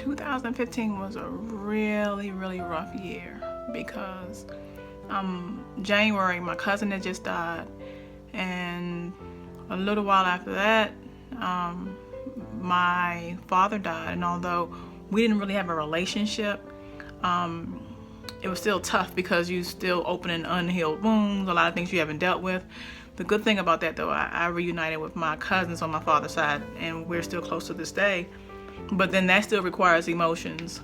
2015 was a really rough year because January my cousin had just died, and a little while after that my father died. And although we didn't really have a relationship, it was still tough because you still opening unhealed wounds, a lot of things you haven't dealt with. The good thing about that though, I reunited with my cousins on my father's side, and we're still close to this day. But then that still requires emotions.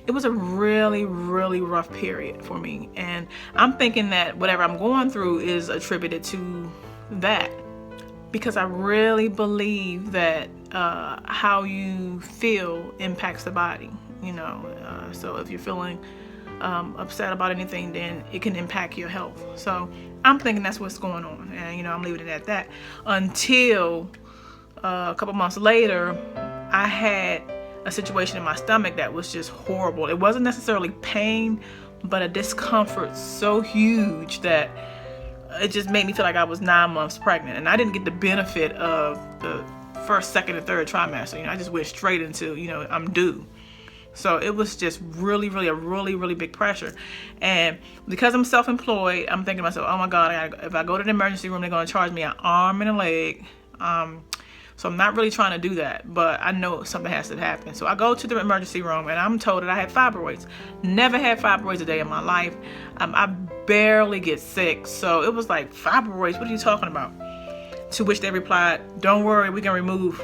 It was a really rough period for me, and I'm thinking that whatever I'm going through is attributed to that, because I really believe that how you feel impacts the body, you know. So if you're feeling upset about anything, then it can impact your health. So I'm thinking that's what's going on, and you know, I'm leaving it at that until a couple months later I had a situation in my stomach that was just horrible. It wasn't necessarily pain, but a discomfort so huge that it just made me feel like I was 9 months pregnant, and I didn't get the benefit of the first, second, and third trimester. You know, I just went straight into, you know, I'm due. So it was just really a really big pressure. And because I'm self-employed, I'm thinking to myself, oh my God, if I go to the emergency room, they're going to charge me an arm and a leg. So I'm not really trying to do that, but I know something has to happen. So I go to the emergency room and I'm told that I have fibroids. Never had fibroids a day in my life. I barely get sick. So it was like, fibroids, what are you talking about? To which they replied, don't worry, we can remove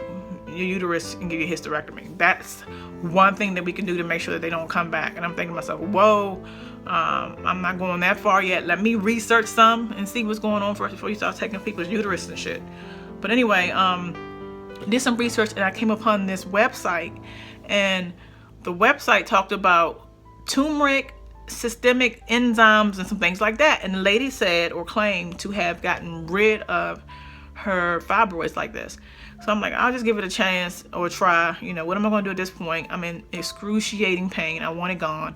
your uterus and give you a hysterectomy. That's one thing that we can do to make sure that they don't come back. And I'm thinking to myself, whoa, I'm not going that far yet. Let me research some and see what's going on first before you start taking people's uterus and shit. But anyway, did some research and I came upon this website, and the website talked about turmeric, systemic enzymes, and some things like that. And the lady said or claimed to have gotten rid of her fibroids like this. So I'm like, I'll just give it a chance or try. You know, what am I going to do at this point? I'm in excruciating pain. I want it gone.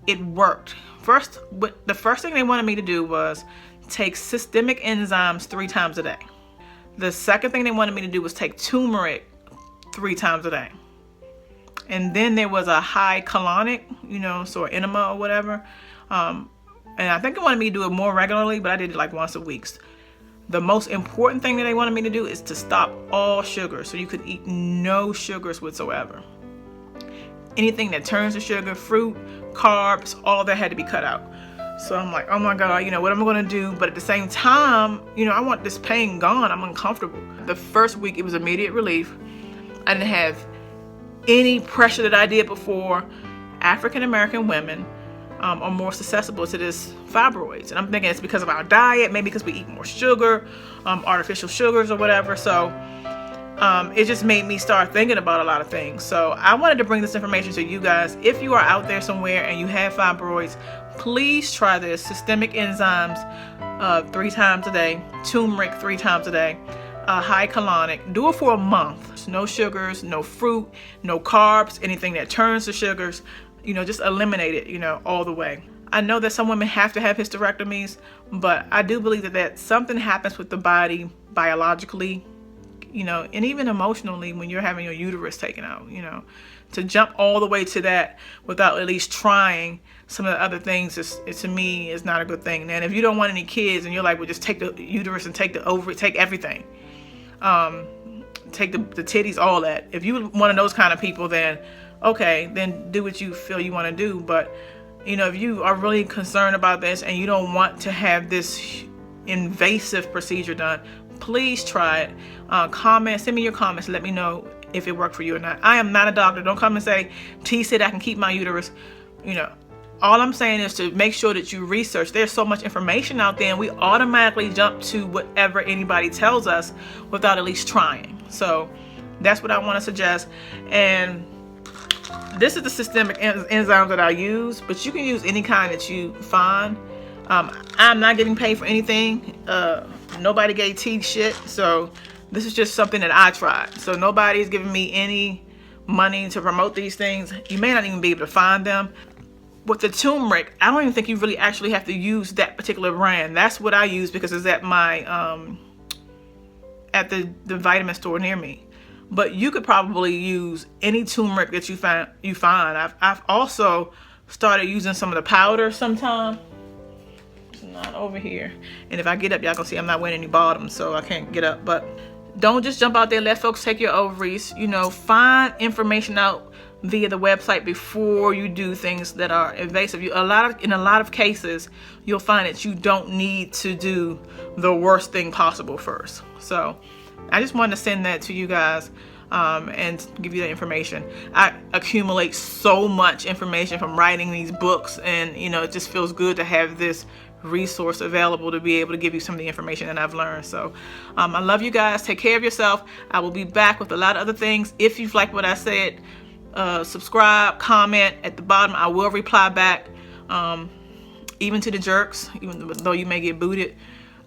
It worked. The first thing they wanted me to do was take systemic enzymes 3 times a day. The second thing they wanted me to do was take turmeric 3 times a day. And then there was a high colonic, you know, so an enema or whatever. And I think they wanted me to do it more regularly, but I did it like once a week. The most important thing that they wanted me to do is to stop all sugar, so you could eat no sugars whatsoever. Anything that turns to sugar, fruit, carbs, all of that had to be cut out. So I'm like, oh my God, you know, what am I going to do? But at the same time, you know, I want this pain gone. I'm uncomfortable. The first week, it was immediate relief. I didn't have any pressure that I did before. African-American women are more susceptible to this fibroids. And I'm thinking it's because of our diet, maybe because we eat more sugar, artificial sugars or whatever. So it just made me start thinking about a lot of things. So I wanted to bring this information to you guys. If you are out there somewhere and you have fibroids, please try this. Systemic enzymes 3 times a day, turmeric 3 times a day, high colonic. Do it for a month. No sugars, no fruit, no carbs, anything that turns to sugars. You know, just eliminate it, you know, all the way. I know that some women have to have hysterectomies, but I do believe that something happens with the body biologically, you know, and even emotionally when you're having your uterus taken out, you know. To jump all the way to that without at least trying some of the other things to me is not a good thing. And if you don't want any kids and you're like, well, just take the uterus and take the ovary, take everything. Take the titties, all that. If you're one of those kind of people, then okay, then do what you feel you want to do. But you know, if you are really concerned about this and you don't want to have this invasive procedure done, please try it. Send me your comments. Let me know if it worked for you or not. I am not a doctor. Don't come and say, T said I can keep my uterus. You know, all I'm saying is to make sure that you research. There's so much information out there, and we automatically jump to whatever anybody tells us without at least trying. So that's what I want to suggest. And this is the systemic enzymes that I use, but you can use any kind that you find. I'm not getting paid for anything. Nobody gave T shit. So this is just something that I tried. So nobody's giving me any money to promote these things. You may not even be able to find them. With the turmeric, I don't even think you really actually have to use that particular brand. That's what I use because it's at my at the vitamin store near me. but you could probably use any turmeric that you find. I've also started using some of the powder sometime. It's not over here, and if I get up, y'all gonna see I'm not wearing any bottoms, so I can't get up. But don't just jump out there, let folks take your ovaries. You know, find information out via the website before you do things that are invasive. In a lot of cases, you'll find that you don't need to do the worst thing possible first. So I just wanted to send that to you guys and give you that information. I accumulate so much information from writing these books, and you know, it just feels good to have this resource available to be able to give you some of the information that I've learned. So I love you guys. Take care of yourself. I will be back with a lot of other things. If you've liked what I said, subscribe, comment at the bottom. I will reply back, even to the jerks, even though you may get booted.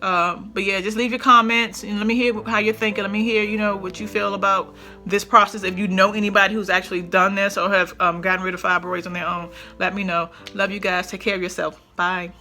But yeah, just leave your comments and let me hear how you're thinking. Let me hear, you know, what you feel about this process. If you know anybody who's actually done this or have gotten rid of fibroids on their own, let me know. Love you guys. Take care of yourself. Bye.